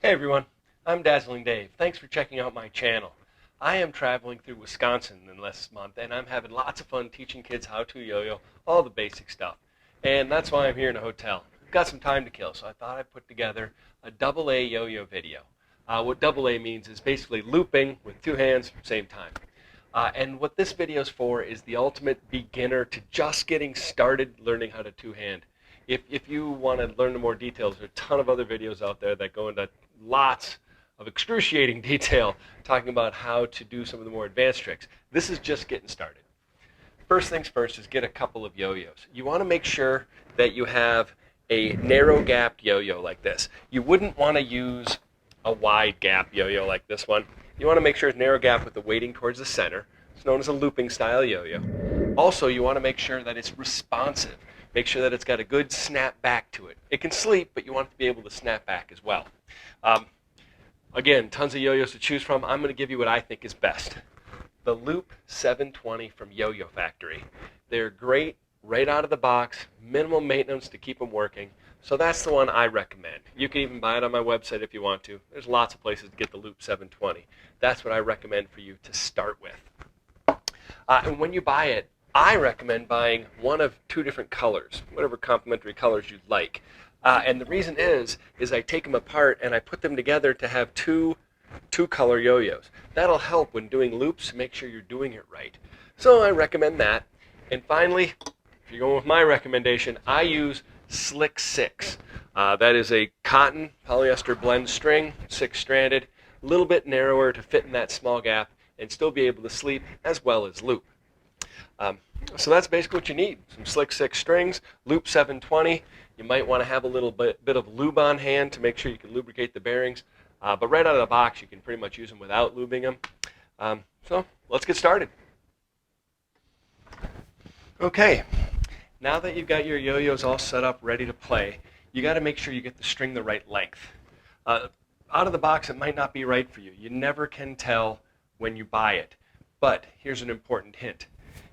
Hey everyone, I'm Dazzling Dave. Thanks for checking out my channel. I am traveling through Wisconsin in this month and I'm having lots of fun teaching kids how to yo-yo, all the basic stuff. And that's why I'm here in a hotel. I've got some time to kill, so I thought I'd put together a AA yo-yo video. What AA means is basically looping with two hands at the same time. And what this video is for is the ultimate beginner to just getting started learning how to two-hand. If you want to learn the more details, there are a ton of other videos out there that go into lots of excruciating detail talking about how to do some of the more advanced tricks. This is just getting started. First things first is get a couple of yo-yos. You want to make sure that you have a narrow gapped yo-yo like this. You wouldn't want to use a wide gap yo-yo like this one. You want to make sure it's narrow gap with the weighting towards the center. It's known as a looping style yo-yo. Also, you want to make sure that it's responsive. Make sure that it's got a good snap back to it. It can sleep, but you want it to be able to snap back as well. Again, tons of yo-yos to choose from. I'm going to give you what I think is best. The Loop 720 from Yo-Yo Factory. They're great right out of the box, minimal maintenance to keep them working. So that's the one I recommend. You can even buy it on my website if you want to. There's lots of places to get the Loop 720. That's what I recommend for you to start with. And when you buy it, I recommend buying one of two different colors, whatever complementary colors you'd like. And the reason is I take them apart and I put them together to have two color yo-yos. That'll help when doing loops, make sure you're doing it right. So I recommend that. And finally, if you're going with my recommendation, I use Slick 6. That is a cotton polyester blend string, 6-stranded, a little bit narrower to fit in that small gap and still be able to sleep as well as loop. So that's basically what you need. Some Slick 6 strings, Loop 720. You might want to have a little bit of lube on hand to make sure you can lubricate the bearings. But right out of the box, you can pretty much use them without lubing them. So let's get started. Okay, now that you've got your yo-yos all set up, ready to play, you got to make sure you get the string the right length. Out of the box, it might not be right for you. You never can tell when you buy it. But here's an important hint.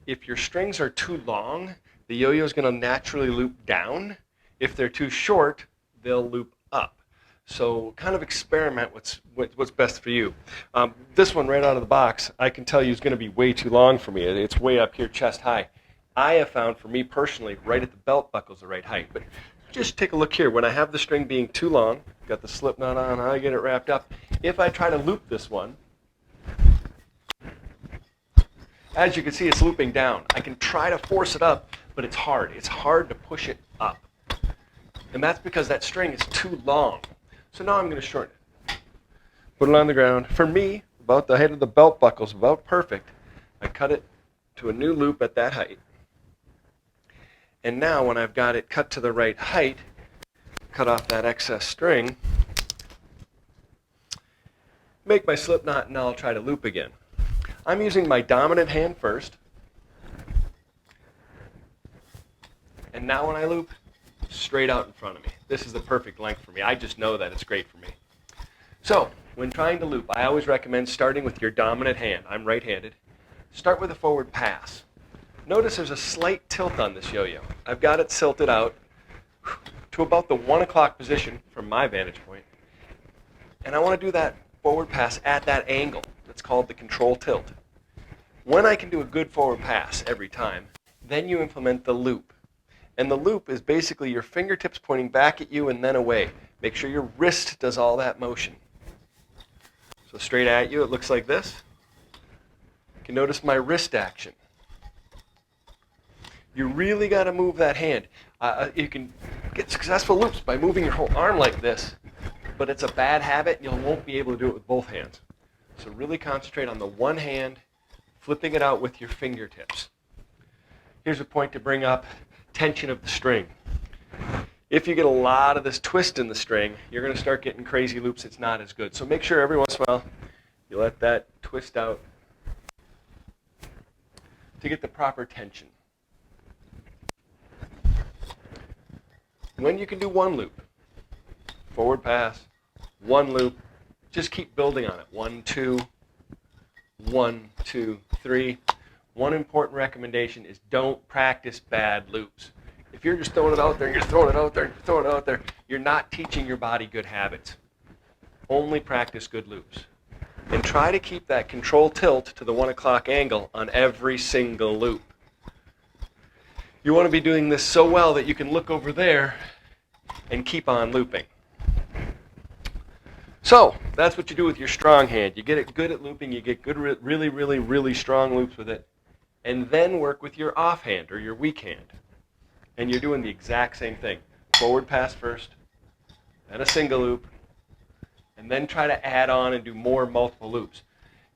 If your strings are too long, the yo-yo is going to naturally loop down. If they're too short, they'll loop up. So kind of experiment what's best for you. This one right out of the box, I can tell you is going to be way too long for me. It's way up here chest high. I have found for me personally, right at the belt buckle is the right height. But just take a look here. When I have the string being too long, got the slip knot on, I get it wrapped up. If I try to loop this one, as you can see, it's looping down. I can try to force it up, but it's hard. It's hard to push it up. And that's because that string is too long. So now I'm going to shorten it. Put it on the ground. For me, about the height of the belt buckle is about perfect. I cut it to a new loop at that height. And now when I've got it cut to the right height, cut off that excess string, make my slip knot, and now I'll try to loop again. I'm using my dominant hand first. And now when I loop, straight out in front of me. This is the perfect length for me. I just know that it's great for me. So, when trying to loop, I always recommend starting with your dominant hand. I'm right-handed. Start with a forward pass. Notice there's a slight tilt on this yo-yo. I've got it tilted out to about the 1 o'clock position from my vantage point. And I want to do that forward pass at that angle. It's called the control tilt. When I can do a good forward pass every time, then you implement the loop. And the loop is basically your fingertips pointing back at you and then away. Make sure your wrist does all that motion. So straight at you, it looks like this. You can notice my wrist action. You really got to move that hand. You can get successful loops by moving your whole arm like this, but it's a bad habit. You won't be able to do it with both hands. So really concentrate on the one hand, flipping it out with your fingertips. Here's a point to bring up tension of the string. If you get a lot of this twist in the string, you're going to start getting crazy loops. It's not as good. So make sure every once in a while you let that twist out to get the proper tension. When you can do one loop, forward pass, one loop, just keep building on it. 1, 2, 1, 2, 3. One important recommendation is don't practice bad loops. If you're just throwing it out there, you're throwing it out there, you're throwing it out there, you're not teaching your body good habits. Only practice good loops. And try to keep that control tilt to the 1 o'clock angle on every single loop. You want to be doing this so well that you can look over there and keep on looping. So that's what you do with your strong hand. You get it good at looping, you get good, really strong loops with it, and then work with your offhand or your weak hand. And you're doing the exact same thing. Forward pass first, then a single loop, and then try to add on and do more multiple loops.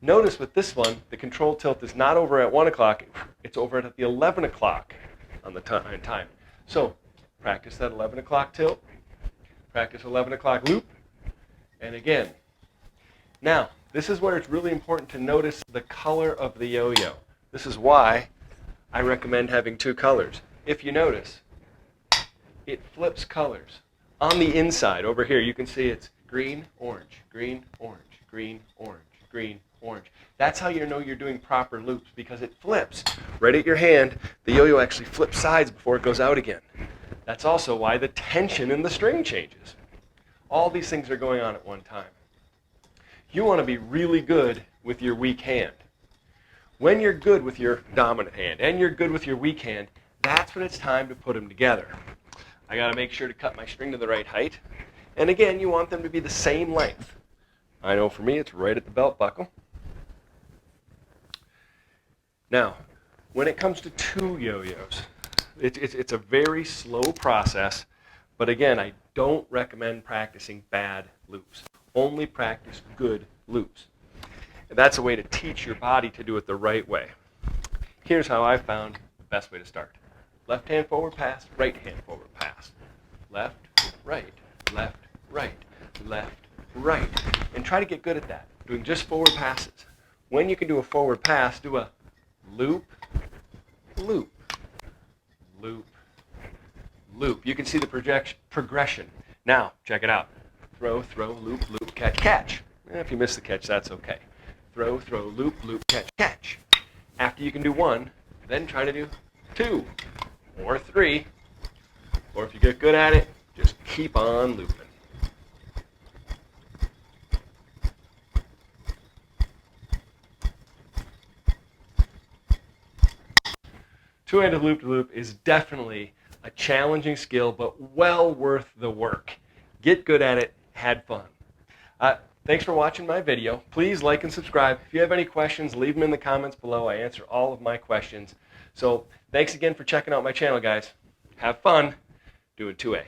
Notice with this one, the control tilt is not over at 1 o'clock, it's over at the 11 o'clock on the time. So practice that 11 o'clock tilt, practice 11 o'clock loop, and again. Now, this is where it's really important to notice the color of the yo-yo. This is why I recommend having 2 colors. If you notice, it flips colors. On the inside, over here, you can see it's green, orange, green, orange, green, orange, green, orange. That's how you know you're doing proper loops, because it flips. Right at your hand, the yo-yo actually flips sides before it goes out again. That's also why the tension in the string changes. All these things are going on at one time. You want to be really good with your weak hand. When you're good with your dominant hand and you're good with your weak hand, that's when it's time to put them together. I got to make sure to cut my string to the right height. And again, you want them to be the same length. I know for me it's right at the belt buckle. Now, when it comes to 2 yo-yos, it's a very slow process, but again, I don't recommend practicing bad loops. Only practice good loops. And that's a way to teach your body to do it the right way. Here's how I found the best way to start. Left hand forward pass, right hand forward pass. Left, right, left, right, left, right. And try to get good at that, doing just forward passes. When you can do a forward pass, do a loop, loop, loop, loop. You can see the progression. Now, check it out. Throw, throw, loop, loop, catch, catch. If you miss the catch, that's okay. Throw, throw, loop, loop, catch, catch. After you can do 1, then try to do 2 or 3. Or if you get good at it, just keep on looping. Two-handed loop-to-loop is definitely a challenging skill, but well worth the work. Get good at it, had fun. Thanks for watching my video. Please like and subscribe. If you have any questions, leave them in the comments below. I answer all of my questions. So thanks again for checking out my channel, guys. Have fun doing 2A.